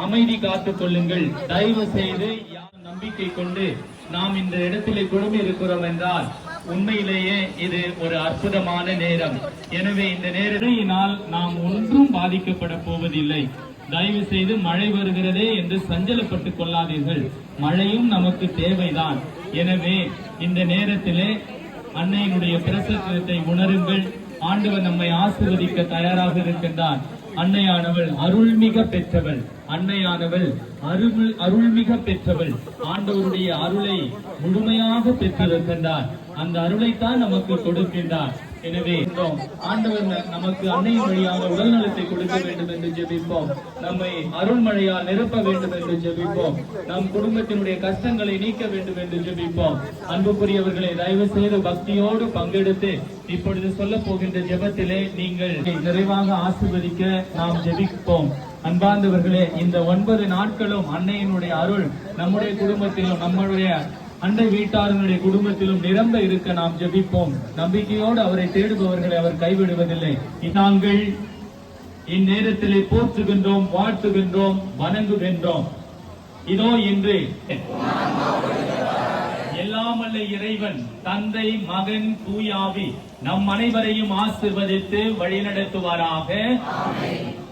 அமைதி காத்துக் கொள்ளுங்கள். தயவு செய்து நம்பிக்கை கொண்டு நாம் இந்த இடத்திலே குழுமி இருக்கிறோம் என்றால் உண்மையிலேயே இது ஒரு அற்புதமான நேரம். எனவே இந்த நேரத்தினால் நாம் ஒன்றும் பாதிக்கப்பட போவதில்லை. தயவு செய்து மழை வருகிறதே என்று சஞ்சலப்பட்டுக் கொள்ளாதீர்கள். மழையும் நமக்கு தேவைதான். எனவே இந்த நேரத்திலே அன்னையினுடைய பிரசன்னத்தை உணருங்கள். ஆண்டவர் நம்மை ஆசீர்வதிக்க தயாராக இருக்கின்றார். அன்னையானவள் அருள்மிக பெற்றவள். அன்னையானவள் அருள்மிக பெற்றவள். ஆண்டவருடைய அருளை முழுமையாக பெற்றிருக்கின்றார். அந்த அருளைத்தான் நமக்கு கொடுக்கின்றார். எனவே ஆண்டவர் நமக்கு அன்னையின் வழியாக உடல் நலத்தை கொடுக்க வேண்டும் என்று ஜெபிப்போம். நம்மை அருள்மழையால் நிரப்ப வேண்டும் என்று ஜெபிப்போம். நம் குடும்பத்தினுடைய கஷ்டங்களை நீக்க வேண்டும் என்று ஜெபிப்போம். அன்புக்குரியவர்களை தயவு செய்து பக்தியோடு பங்கெடுத்து இப்பொழுது சொல்ல போகின்ற ஜெபத்திலே நீங்கள் நிறைவாக ஆசீர்வதிக்க நாம் ஜெபிப்போம். அன்பார்ந்தவர்களே, இந்த 9 நாட்களும் அன்னையினுடைய அருள் நம்முடைய குடும்பத்திலும் நம்முடைய அண்டை வீட்டார்களுடைய குடும்பத்திலும் நிரம்ப இருக்க நாம் ஜெபிப்போம். நம்பிக்கையோடு அவரை தேடுபவர்களை அவர் கைவிடுவதில்லை. நாங்கள் இந்நேரத்திலே போற்றுகின்றோம், வாழ்த்துகின்றோம், வணங்குகின்றோம். இதோ இன்று எல்லாமல்ல இறைவன் தந்தை, மகன், தூயாவி நம் அனைவரையும் ஆசீர்வதித்து வழிநடத்துவாராக.